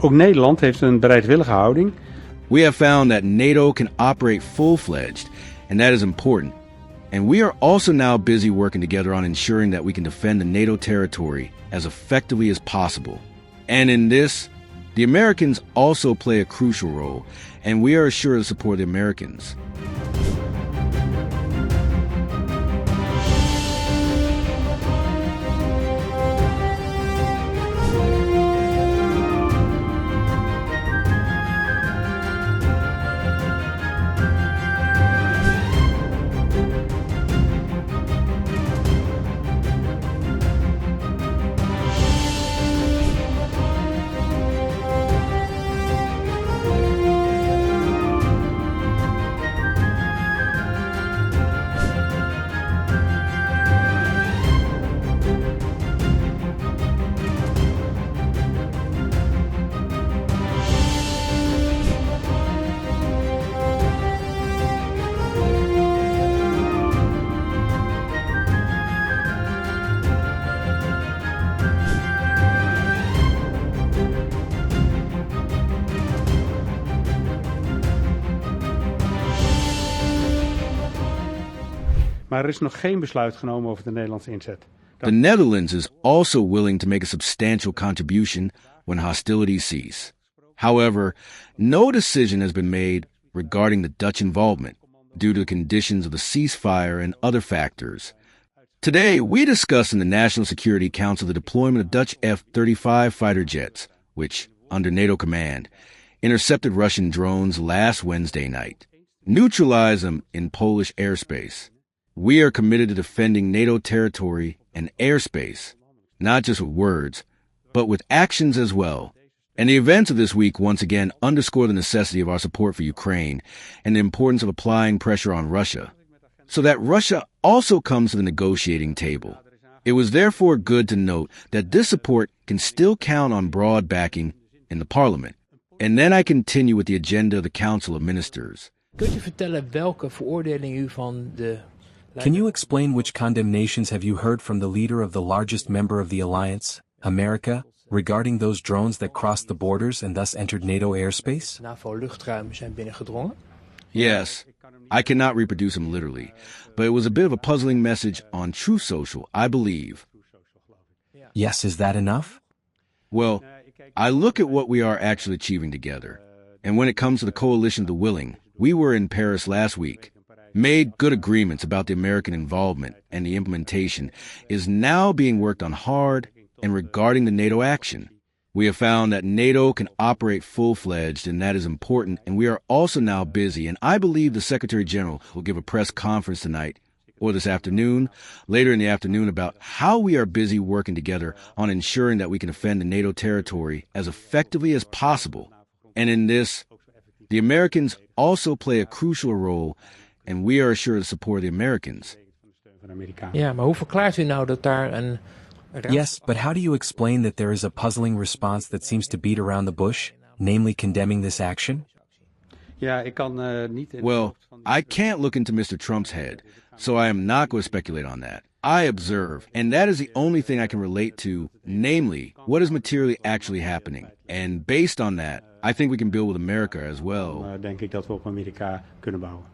Ook Nederland heeft een bereidwillige houding. We have found that NATO can operate full-fledged, and that is important. And we are also now busy working together on ensuring that we can defend the NATO territory as effectively as possible. And in this, the Americans also play a crucial role, and we are assured to support the Americans. Maar er is nog geen besluit genomen over de Nederlandse inzet. The Netherlands is also willing to make a substantial contribution when hostilities cease. However, no decision has been made regarding the Dutch involvement due to the conditions of the ceasefire and other factors. Today, we discussed in the National Security Council the deployment of Dutch F-35 fighter jets, which, under NATO command, intercepted Russian drones last Wednesday night, neutralized them in Polish airspace. We are committed to defending NATO territory and airspace, not just with words, but with actions as well. And the events of this week once again underscore the necessity of our support for Ukraine and the importance of applying pressure on Russia, so that Russia also comes to the negotiating table. It was therefore good to note that this support can still count on broad backing in the parliament. And then I continue with the agenda of the Council of Ministers. Kunt u vertellen welke veroordeling u van de... Can you explain which condemnations have you heard from the leader of the largest member of the alliance, America, regarding those drones that crossed the borders and thus entered NATO airspace? NAVO-luchtruim zijn binnengedrongen? Yes, I cannot reproduce them literally, but it was a bit of a puzzling message on Truth Social, I believe. Yes, is that enough? Well, I look at what we are actually achieving together. And when it comes to the coalition of the willing, we were in Paris last week, made good agreements about the American involvement, and the implementation is now being worked on hard and regarding the NATO action. We have found that NATO can operate full-fledged, and that is important, and we are also now busy, and I believe the Secretary General will give a press conference tonight or this afternoon, later in the afternoon, about how we are busy working together on ensuring that we can defend the NATO territory as effectively as possible. And in this, the Americans also play a crucial role, and we are assured to support the Americans. Ja, maar hoe verklaart u nou dat daar een... Yes, but how do you explain that there is a puzzling response that seems to beat around the bush, namely condemning this action? Well, I can't look into Mr. Trump's head, so I am not going to speculate on that. I observe, and that is the only thing I can relate to, namely, what is materially actually happening. And based on that, I think we can build with America as well. Denk ik dat we op Amerika kunnen bouwen.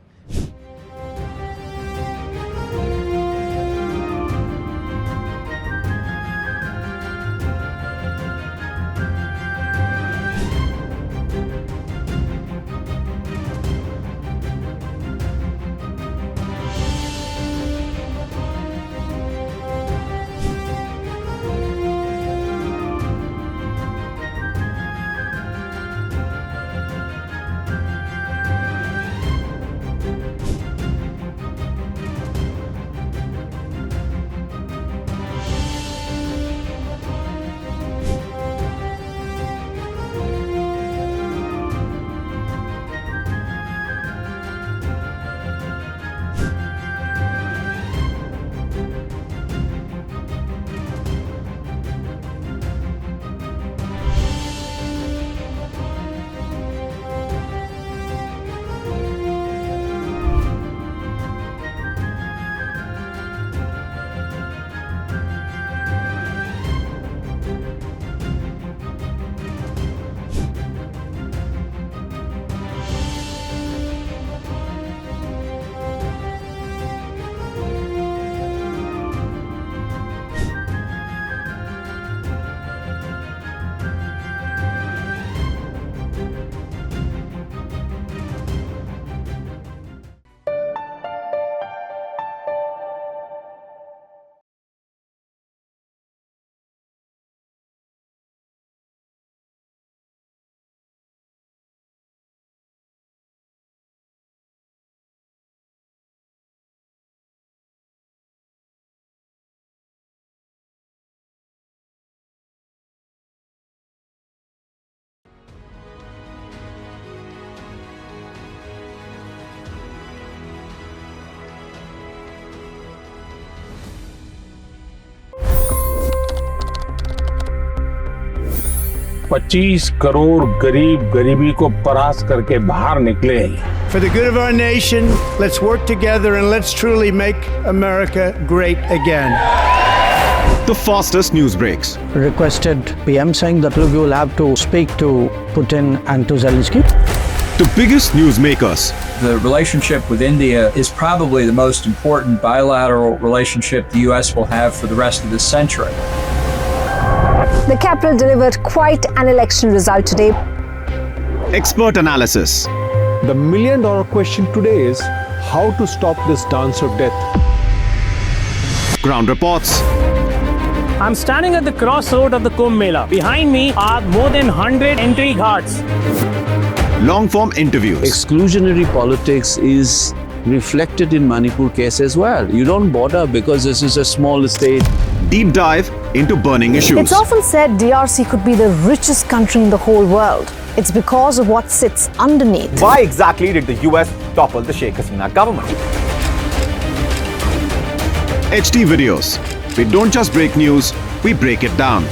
25 crore गरीब गरीबी को परास्त करके बाहर निकले। For the good of our nation, let's work together and let's truly make America great again. The fastest news breaks. Requested PM saying that look, you will have to speak to Putin and to Zelensky. The biggest newsmakers. The relationship with India is probably the most important bilateral relationship the US will have for the rest of this century. The capital delivered quite an election result today. Expert analysis. The million-dollar question today is how to stop this dance of death. Ground reports. I'm standing at the crossroad of the Kumbh Mela. Behind me are more than 100 entry ghats. Long-form interviews. Exclusionary politics is reflected in Manipur case as well. You don't bother because this is a small state. Deep dive into burning issues. It's often said DRC could be the richest country in the whole world. It's because of what sits underneath. Why exactly did the US topple the Sheikh Hasina government? HD videos. We don't just break news, we break it down.